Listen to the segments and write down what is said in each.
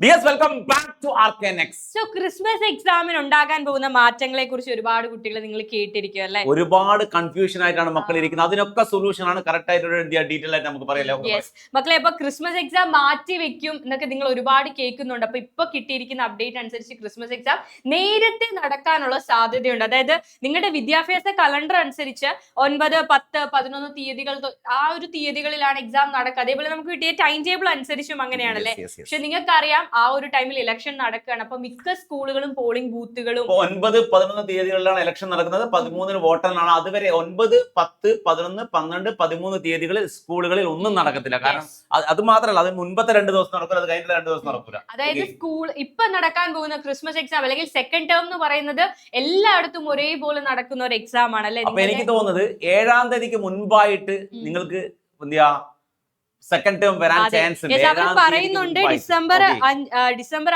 Dears welcome back to RKNX. So Christmas എക്സാമിന് ഉണ്ടാകാൻ പോകുന്ന മാറ്റങ്ങളെ കുറിച്ച് ഒരുപാട് കുട്ടികൾ നിങ്ങൾ കേട്ടിരിക്കും അല്ലേ? ഒരുപാട് കൺഫ്യൂഷൻ ആയിട്ടാണ് മക്കൾ ഇരിക്കുന്നത്. അതിനൊക്കെ സൊല്യൂഷൻ ആണ് കറക്റ്റ് ആയിട്ട് ഡീറ്റെയിൽ ആയിട്ട് നമുക്ക് പറയാം. മക്കളെ ഇപ്പൊ ക്രിസ്മസ് എക്സാം മാറ്റി വെക്കും എന്നൊക്കെ നിങ്ങൾ ഒരുപാട് കേൾക്കുന്നുണ്ട്. അപ്പൊ ഇപ്പൊ കിട്ടിയിരിക്കുന്ന അപ്ഡേറ്റ് അനുസരിച്ച് ക്രിസ്മസ് എക്സാം നേരത്തെ നടക്കാനുള്ള സാധ്യതയുണ്ട്. അതായത് നിങ്ങളുടെ വിദ്യാഭ്യാസ കലണ്ടർ അനുസരിച്ച് 9, 10, 11 തീയതികൾ ആ ഒരു തീയതികളിലാണ് എക്സാം നടക്കുക. അതേപോലെ നമുക്ക് കിട്ടിയ ടൈം ടേബിൾ അനുസരിച്ചും അങ്ങനെയാണല്ലേ? പക്ഷെ നിങ്ങൾക്കറിയാം ആ ഒരു ടൈമിൽ ഇലക്ഷൻ നടക്കുകയാണ്. അപ്പൊ മിക്ക സ്കൂളുകളും പോളിംഗ് ബൂത്തുകളും 9, 11 തീയതികളിലാണ് ഇലക്ഷൻ നടക്കുന്നത്. 13 വോട്ടെണ്ണാണ്. അതുവരെ 9, 10, 11, 12, 13 തീയതികളിൽ സ്കൂളുകളിൽ ഒന്നും നടക്കത്തില്ല. കാരണം അത് മാത്രമല്ല, അത് മുൻപത്തെ 2 ദിവസം നടക്കില്ല, അത് കഴിഞ്ഞ 2 ദിവസം നടക്കില്ല. അതായത് സ്കൂൾ ഇപ്പൊ നടക്കാൻ പോകുന്ന ക്രിസ്മസ് എക്സാം അല്ലെങ്കിൽ സെക്കൻഡ് ടേം എന്ന് പറയുന്നത് എല്ലായിടത്തും ഒരേപോലെ നടക്കുന്ന ഒരു എക്സാം ആണ് അല്ലെ? അപ്പൊ എനിക്ക് തോന്നുന്നത് 7-ാം തീയതിക്ക് മുൻപായിട്ട് നിങ്ങൾക്ക് സെക്കൻഡ് ടേം വരാൻ ചാൻസ് ഉണ്ട്. പറയുന്നുണ്ട് ഡിസംബർ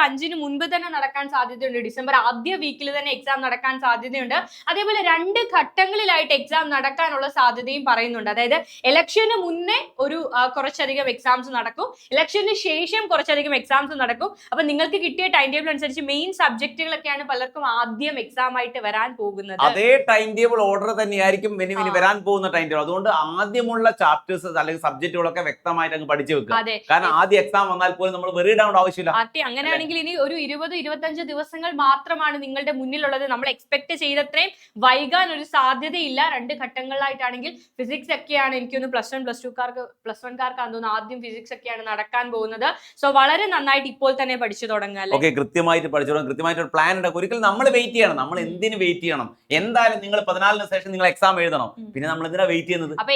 5-ന് മുൻപ് തന്നെ നടക്കാൻ സാധ്യതയുണ്ട്. ഡിസംബർ ആദ്യ വീക്കിൽ തന്നെ എക്സാം നടക്കാൻ സാധ്യതയുണ്ട്. അതേപോലെ 2 ഘട്ടങ്ങളിലായിട്ട് എക്സാം നടക്കാനുള്ള സാധ്യതയും പറയുന്നുണ്ട്. അതായത് ഇലക്ഷന് മുന്നേ ഒരു കുറച്ചധികം എക്സാംസ് നടക്കും, ഇലക്ഷന് ശേഷം കുറച്ചധികം എക്സാംസ് നടക്കും. അപ്പൊ നിങ്ങൾക്ക് കിട്ടിയ ടൈം ടേബിൾ അനുസരിച്ച് മെയിൻ സബ്ജക്റ്റുകളൊക്കെയാണ് പലർക്കും ആദ്യം എക്സാം ആയിട്ട് വരാൻ പോകുന്നത്. അതേ ടൈം ടേബിൾ ഓർഡർ തന്നെയായിരിക്കും വരാൻ പോകുന്ന ടൈം ടേബിൾ. അതുകൊണ്ട് ആദ്യമുള്ള ചാപ്റ്റേഴ്സ് അല്ലെങ്കിൽ സബ്ജക്റ്റുകളൊക്കെ വ്യക്തമായിട്ട് അങ്ങ് പഠിച്ചു വെക്കുക. കാരണം ആദ്യം എക്സാം വന്നാൽ പോലും നമ്മൾ വെറിഡ് ആവേണ്ട ആവശ്യമില്ല. അങ്ങനെയാണെങ്കിൽ ഇനി ഒരു 20-25 ദിവസങ്ങൾ മാത്രമാണ് നിങ്ങളുടെ മുന്നിലുള്ളത്. നമ്മൾ എക്സ്പെക്ട് ചെയ്തത്രയും വൈകാൻ ഒരു സാധ്യതയില്ല. 2 ഘട്ടങ്ങളിലായിട്ടാണെങ്കിൽ ഫിസിക്സ് ഒക്കെയാണ് എനിക്കൊന്ന് പ്ലസ് വൺകാർക്കാന്ന് തോന്നുന്നു ആദ്യം ഫിസിക്സ് ഒക്കെയാണ് നടക്കാൻ പോകുന്നത്. സോ വളരെ നന്നായിട്ട് ഇപ്പോൾ തന്നെ പഠിച്ചു തുടങ്ങാം. കൃത്യമായിട്ട് പഠിച്ചു തുടങ്ങും. കൃത്യമായിട്ട് ഒരു പ്ലാൻ ഉണ്ട്. ഒരിക്കലും നമ്മൾ വെയിറ്റ് ചെയ്യണം. നമ്മൾ എന്തിനു വെയിറ്റ് ചെയ്യണം? എന്തായാലും നിങ്ങൾ 14-ന് ശേഷം നിങ്ങൾ എക്സാം എഴുതണം. പിന്നെ നമ്മൾ എന്തിനാ വെയിറ്റ് ചെയ്യുന്നത്? അപ്പൊ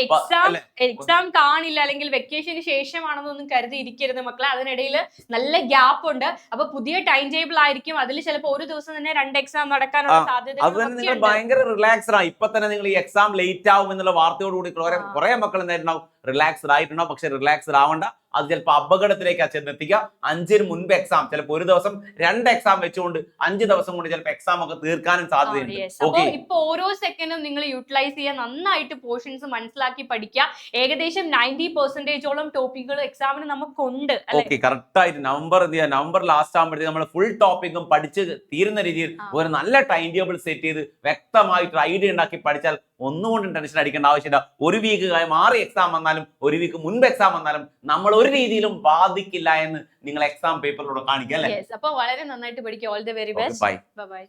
എക്സാം കാണില്ല അല്ലെങ്കിൽ വെക്കേഷൻ ശേഷമാണെന്നൊന്നും കരുതി ഇരിക്കരുത് മക്കളെ. അതിനിടയിൽ നല്ല ഗ്യാപ്പ് ഉണ്ട്. അപ്പൊ പുതിയ ടൈം ടേബിൾ ആയിരിക്കും. അതിൽ ചിലപ്പോൾ ഒരു ദിവസം തന്നെ 2 എക്സാം നടക്കാനുള്ള സാധ്യത. നിങ്ങൾ ഭയങ്കര റിലാക്സ്ഡ് ആണ്. ഇപ്പൊ തന്നെ നിങ്ങൾ ഈ എക്സാം ലേറ്റ് ആവും എന്നുള്ള വാർത്തയോടുകൂടി കുറെ മക്കൾ എന്തായിട്ടുണ്ടാവും, റിലാക്സ്ഡ് ആയിട്ടുണ്ടാവും. പക്ഷെ റിലാക്സ്ഡ് ആവണ്ട. അത് ചിലപ്പോൾ അപകടത്തിലേക്ക് ചെന്നെത്തിക്കുക. 5-ന് മുൻപ് എക്സാം, ചിലപ്പോൾ ഒരു ദിവസം 2 എക്സാം വെച്ചുകൊണ്ട് 5 ദിവസം കൊണ്ട് ചിലപ്പോൾ എക്സാം ഒക്കെ തീർക്കാനും സാധ്യതയുണ്ട്. ഇപ്പൊ ഓരോ സെക്കൻഡും നിങ്ങൾ യൂട്ടിലൈസ് ചെയ്യാൻ നന്നായിട്ട് പോർഷൻസ് മനസ്സിലാക്കി പഠിക്കുക. ഏകദേശം 90% ടോപ്പിക്കുകൾ എക്സാമിന് നമുക്കുണ്ട്. കറക്റ്റ് ആയിട്ട് നവംബർ ലാസ്റ്റ് ആകുമ്പോഴത്തേക്ക് നമ്മൾ ഫുൾ ടോപ്പിക്കും പഠിച്ച് തീരുന്ന രീതിയിൽ ഒരു നല്ല ടൈം ടേബിൾ സെറ്റ് ചെയ്ത് വ്യക്തമായിട്ട് ഐഡിയ ഉണ്ടാക്കി പഠിച്ചാൽ ഒന്നുകൊണ്ടും ടെൻഷൻ അടിക്കേണ്ട ആവശ്യമില്ല. ഒരു വീക്ക് മാറി എക്സാം വന്നാലും ഒരു വീക്ക് മുൻപ് എക്സാം വന്നാലും നമ്മൾ ഒരു രീതിയിലും ബാധിക്കില്ല എന്ന് നിങ്ങൾ എക്സാം പേപ്പറിലൂടെ കാണിക്കുക അല്ലേ? അപ്പൊ വളരെ നന്നായിട്ട് പഠിക്കുക. All the very best. By.